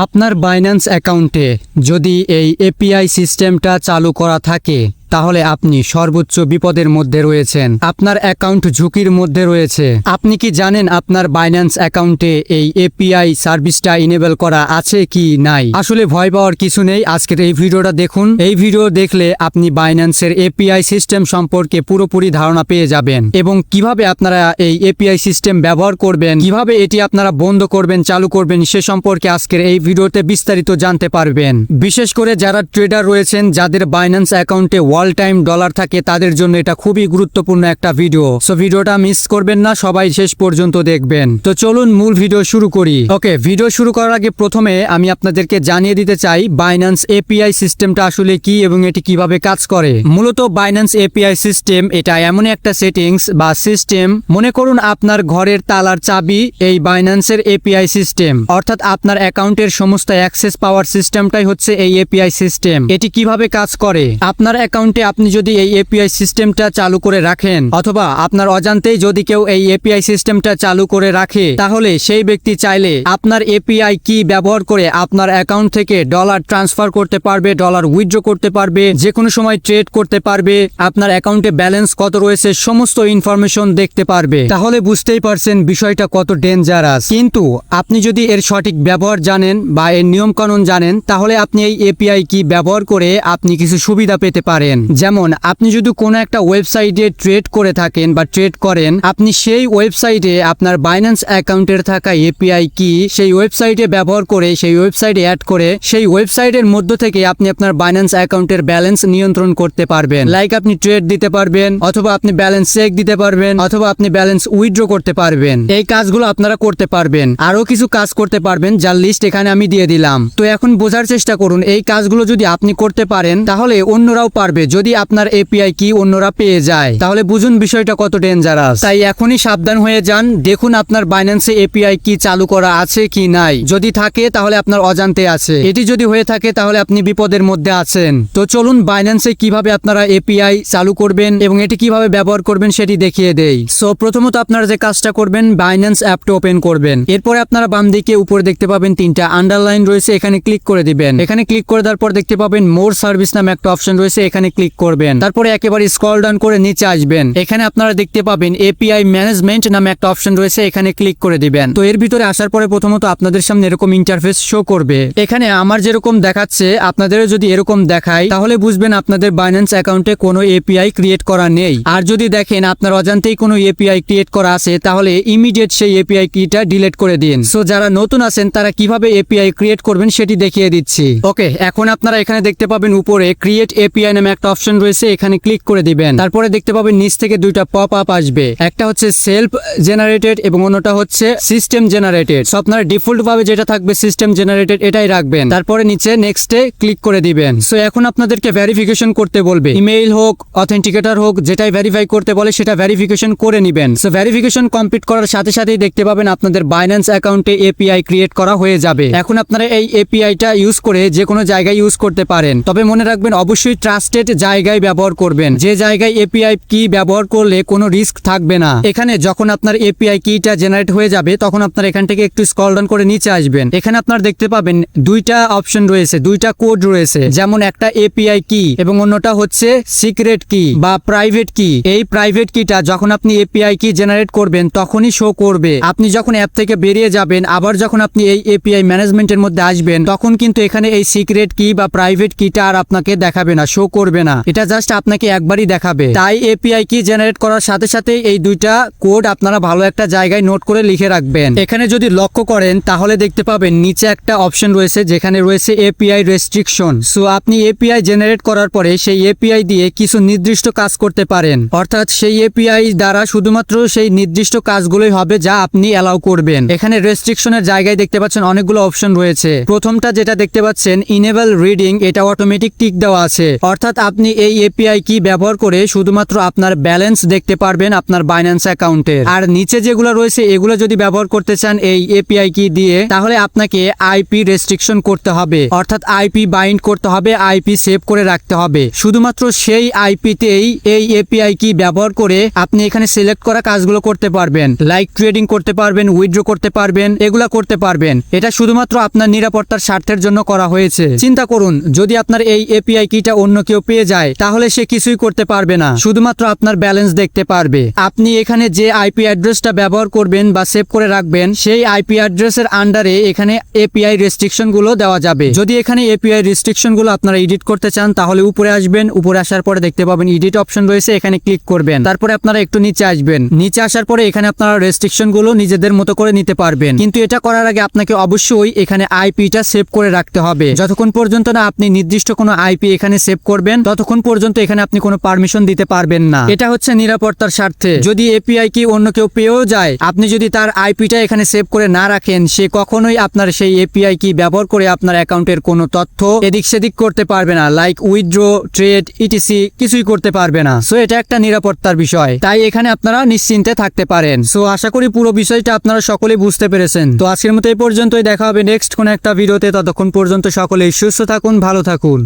আপনার বাইন্যান্স অ্যাকাউন্টে যদি এই এপিআই সিস্টেমটা চালু করা থাকে তাহলে আপনি সর্বোচ্চ বিপদের মধ্যে রয়েছেন। আপনার অ্যাকাউন্ট ঝুঁকির মধ্যে রয়েছে। আপনি কি জানেন আপনার বাইন্যান্স অ্যাকাউন্টে এই এপিআই সার্ভিসটা ইনেবল করা আছে কি নাই? আসলে ভয় পাওয়ার কিছু নেই। আজকের এই ভিডিওটা দেখুন। এই ভিডিও দেখলে আপনি বাইন্যান্সের এপিআই সিস্টেম সম্পর্কে পুরোপুরি ধারণা পেয়ে যাবেন এবং কিভাবে আপনারা এই এপিআই সিস্টেম ব্যবহার করবেন, কিভাবে এটি আপনারা বন্ধ করবেন, চালু করবেন, সে সম্পর্কে আজকের এই ভিডিওতে বিস্তারিত জানতে পারবেন। বিশেষ করে যারা ট্রেডার রয়েছেন, যাদের বাইন্যান্স অ্যাকাউন্টে অল টাইম ডলার থাকে, তাদের জন্য এটা খুবই গুরুত্বপূর্ণ একটা ভিডিও। সো ভিডিওটা মিস করবেন না, সবাই শেষ পর্যন্ত দেখবেন। তো চলুন মূল ভিডিও শুরু করি। ওকে, ভিডিও শুরু করার আগে প্রথমে আমি আপনাদেরকে জানিয়ে দিতে চাই বাইন্যান্স এপিআই সিস্টেমটা আসলে কি এবং এটি কিভাবে কাজ করে। মূলত বাইন্যান্স এপিআই সিস্টেম এটা এমন একটা সেটিংস বা সিস্টেম, মনে করুন আপনার ঘরের তালার চাবি এই বাইন্যান্সের এপিআই সিস্টেম, অর্থাৎ আপনার অ্যাকাউন্টের সমস্ত অ্যাক্সেস পাওয়ার সিস্টেমটাই হচ্ছে এই এপিআই সিস্টেম। এটি কিভাবে কাজ করে? আপনার অ্যাকাউন্টে আপনি যদি এই এপিআই সিস্টেমটা চালু করে রাখেন অথবা আপনার অজান্তেই যদি কেউ এই এপিআই সিস্টেমটা চালু করে রাখে, তাহলে সেই ব্যক্তি চাইলে আপনার এপিআই কি ব্যবহার করে আপনার অ্যাকাউন্ট থেকে ডলার ট্রান্সফার করতে পারবে, ডলার উইথড্র করতে পারবে, যে কোনো সময় ট্রেড করতে পারবে, আপনার অ্যাকাউন্টে ব্যালেন্স কত রয়েছে সমস্ত ইনফরমেশন দেখতে পারবে। তাহলে বুঝতেই পারছেন বিষয়টা কত ডেঞ্জারাস। কিন্তু আপনি যদি এর সঠিক ব্যবহার জানেন বা এর নিয়ম কানুন জানেন, তাহলে আপনি এই এপিআই কি ব্যবহার করে আপনি কিছু সুবিধা পেতে পারেন। যেমন আপনি যদি কোনো একটা ওয়েবসাইটে ট্রেড করে থাকেন বা ট্রেড করেন, আপনি সেই ওয়েবসাইটে আপনার বাইন্যান্স অ্যাকাউন্টের থাকা এপিআই কি সেই ওয়েবসাইটে ব্যবহার করে, সেই ওয়েবসাইটে অ্যাড করে, সেই ওয়েবসাইটের মধ্য থেকে আপনি আপনার বাইন্যান্স অ্যাকাউন্টের ব্যালেন্স নিয়ন্ত্রণ করতে পারবেন। লাইক আপনি ট্রেড দিতে পারবেন, অথবা আপনি ব্যালেন্স চেক দিতে পারবেন, অথবা আপনি ব্যালেন্স উইথড্র করতে পারবেন। এই কাজগুলো আপনারা করতে পারবেন। আরো কিছু কাজ করতে পারবেন যার লিস্ট এখানে আমি দিয়ে দিলাম। তো এখন বোঝার চেষ্টা করুন, এই কাজগুলো যদি আপনি করতে পারেন তাহলে অন্যরাও পারবে। যদি আপনার এপিআই কি অন্যরা পেয়ে যায় তাহলে বুঝুন বিষয়টা কত ডেঞ্জারাস। তাই এখনই সাবধান হয়ে যান। দেখুন আপনার বাইন্যান্সে এপিআই কি চালু করা আছে কি নাই। যদি থাকে তাহলে আপনার অজান্তে আছে। এটি যদি হয়ে থাকে তাহলে আপনি বিপদের মধ্যে আছেন। তো চলুন বাইন্যান্সে কিভাবে আপনারা এপিআই চালু করবেন এবং এটি কিভাবে ব্যবহার করবেন সেটি দেখিয়ে দেই। সো প্রথমত আপনারা যে কাজটা করবেন, বাইন্যান্স অ্যাপটা ওপেন করবেন। এরপরে আপনারা বাম দিকে উপরে দেখতে পাবেন তিনটা আন্ডারলাইন রয়েছে, এখানে ক্লিক করে দিবেন। এখানে ক্লিক করে দেওয়ার পর দেখতে পাবেন মোর সার্ভিস নামে একটা অপশন রয়েছে, এখানে ক্লিক করবেন। তারপরে একেবারে স্ক্রল ডাউন করে নিচে আসবেন। এখানে আপনারা দেখতে পাবেন এপিআই ম্যানেজমেন্ট নামে একটা অপশন রয়েছে, এখানে ক্লিক করে দিবেন। তো এর ভিতরে আসার পরে প্রথমত আপনাদের সামনে এরকম ইন্টারফেস শো করবে। এখানে আমার যেরকম দেখাচ্ছে আপনাদেরও যদি এরকম দেখায় তাহলে বুঝবেন আপনাদের বাইন্যান্স অ্যাকাউন্টে কোনো এপিআই ক্রিয়েট করা নেই। আর যদি দেখেন আপনার অজান্তেই কোনো এপিআই ক্রিয়েট করা আছে তাহলে ইমিডিয়েট সেই এপিআই কিটা ডিলিট করে দিন। সো যারা নতুন আছেন তারা কিভাবে এপিআই ক্রিয়েট করবেন সেটি দেখিয়ে দিচ্ছি। ওকে, এখন আপনারা এখানে দেখতে পাবেন উপরে ক্রিয়েট এপিআই নামে একটা অপশন রয়েছে, এখানে ক্লিক করে দিবেন। তারপরে দেখতে পাবেন নিচ থেকে দুইটা পপ আপ আসবে, একটা হচ্ছে সেলফ জেনারেটেড এবং অন্যটা হচ্ছে সিস্টেম জেনারেটেড। সো আপনারা ডিফল্ট ভাবে যেটা থাকবে সিস্টেম জেনারেটেড এটাই রাখবেন। তারপরে নিচে নেক্সটে ক্লিক করে দিবেন। সো এখন আপনাদেরকে ভেরিফিকেশন করতে বলবে, ইমেইল হোক অথেন্টিকেটর হোক, যেটাই ভেরিফাই করতে বলে সেটা ভেরিফিকেশন করে নেবেন। সো ভেরিফিকেশন কমপ্লিট করার সাথে সাথেই দেখতে পাবেন আপনাদের বাইন্যান্স অ্যাকাউন্টে এপিআই ক্রিয়েট করা হয়ে যাবে। এখন আপনারা এই এপিআইটা ইউজ করে যে কোনো জায়গায় ইউজ করতে পারেন, তবে মনে রাখবেন অবশ্যই ট্রাস্টেড জায়গায় ব্যবহার করবেন, যে জায়গায় এপিআই কি ব্যবহার করলে কোনো রিস্ক থাকবে না। এখানে যখন আপনার এপিআই কিটা জেনারেট হয়ে যাবে তখন আপনার এখান থেকে একটু স্ক্রল ডাউন করে নিচে আসবেন। এখানে আপনারা দেখতে পাবেন দুইটা অপশন রয়েছে, দুইটা কোড রয়েছে, যেমন একটা এপিআই কি এবং অন্যটা হচ্ছে সিক্রেট কি বা প্রাইভেট কি। এই প্রাইভেট কিটা যখন আপনি এপিআই কি জেনারেট করবেন তখনই শো করবে। আপনি যখন অ্যাপ থেকে বেরিয়ে যাবেন আবার যখন আপনি এই এপিআই ম্যানেজমেন্টের মধ্যে আসবেন তখন কিন্তু এখানে এই সিক্রেট কি বা প্রাইভেট কিটা আর আপনাকে দেখাবে না, শো করবে না। এটা জাস্ট আপনাকে একবারই দেখাবে। তাই এপিআই কি জেনারেট করার সাথে সাথে এই দুইটা কোড আপনারা ভালো একটা জায়গায় নোট করে লিখে রাখবেন। এখানে যদি লক্ষ্য করেন তাহলে দেখতে পাবেন নিচে একটা অপশন রয়েছে যেখানে রয়েছে এপিআই রেস্ট্রিকশন। সো আপনি এপিআই জেনারেট করার পরে সেই এপিআই দিয়ে কিছু নির্দিষ্ট কাজ করতে পারেন, অর্থাৎ সেই এপিআই দ্বারা শুধুমাত্র সেই নির্দিষ্ট কাজগুলোই হবে যা আপনি অ্যালাউ করবেন। এখানে রেস্ট্রিকশনের জায়গায় দেখতে পাচ্ছেন অনেকগুলো অপশন রয়েছে। প্রথমটা যেটা দেখতে পাচ্ছেন ইনেবল রিডিং, এটা অটোমেটিক টিক দেওয়া আছে, অর্থাৎ আপনি এই এপিআই কি ব্যবহার করে শুধুমাত্র আপনার ব্যালেন্স দেখতে পারবেন আপনার বাইন্যান্স অ্যাকাউন্টের। আর নিচে যেগুলো রয়েছে এগুলো যদি ব্যবহার করতে চান এই এপিআই কি দিয়ে, তাহলে আপনাকে আইপি রেস্ট্রিকশন করতে হবে, অর্থাৎ আইপি বাইন্ড করতে হবে, আইপি সেভ করে রাখতে হবে। শুধুমাত্র সেই আইপিতেই এই এপিআই কি ব্যবহার করে আপনি এখানে সিলেক্ট করা কাজগুলো করতে পারবেন, লাইক ট্রেডিং করতে পারবেন, উইথড্র করতে পারবেন, এগুলা করতে পারবেন। এটা শুধুমাত্র আপনার নিরাপত্তার স্বার্থের জন্য করা হয়েছে। চিন্তা করুন, যদি আপনার এই এপিআই কিটা অন্য কেউ পেয়ে যায় তাহলে সে কিছুই করতে পারবে না, শুধুমাত্র আপনার ব্যালেন্স দেখতে পারবে। আপনি এখানে যে আইপি অ্যাড্রেসটা ব্যবহার করবেন বা সেভ করে রাখবেন সেই আইপি অ্যাড্রেসের আন্ডারে এখানে এপিআই রেস্ট্রিকশন গুলো দেওয়া যাবে। যদি এখানে এপিআই রেস্ট্রিকশন গুলো আপনারা এডিট করতে চান তাহলে উপরে আসবেন, উপরে আসার পরে দেখতে পাবেন এডিট অপশন রয়েছে, এখানে ক্লিক করবেন। তারপরে আপনারা একটু নিচে আসবেন, নিচে আসার পরে এখানে আপনারা রেস্ট্রিকশন গুলো নিজেদের মতো করে নিতে পারবেন। কিন্তু এটা করার আগে আপনাকে অবশ্যই এখানে আইপিটা সেভ করে রাখতে হবে। যতক্ষণ পর্যন্ত না আপনি নির্দিষ্ট কোনো আইপি এখানে সেভ করবেন ততক্ষণ পর্যন্ত এখানে আপনি কোনো পারমিশন দিতে পারবেন না। এটা হচ্ছে নিরাপত্তার স্বার্থে। যদি এপিআই কি অন্য কেউ পেয়েও যায়, আপনি যদি তার আইপিটা এখানে সেভ করে না রাখেন, সে কখনোই আপনার সেই এপিআই কি ব্যবহার করে আপনার অ্যাকাউন্টের কোনো তথ্য এদিক সেদিক করতে পারবে না, লাইক উইথড্র, ট্রেড, ইটিসি কিছুই করতে পারবে না। সো এটা একটা নিরাপত্তার বিষয়, তাই এখানে আপনারা নিশ্চিন্তে থাকতে পারেন। সো আশা করি পুরো বিষয়টা আপনারা সকলেই বুঝতে পেরেছেন। তো আজকের মতো এই পর্যন্তই, দেখা হবে নেক্সট কোন একটা ভিডিওতে। ততক্ষণ পর্যন্ত সকলেই সুস্থ থাকুন, ভালো থাকুন।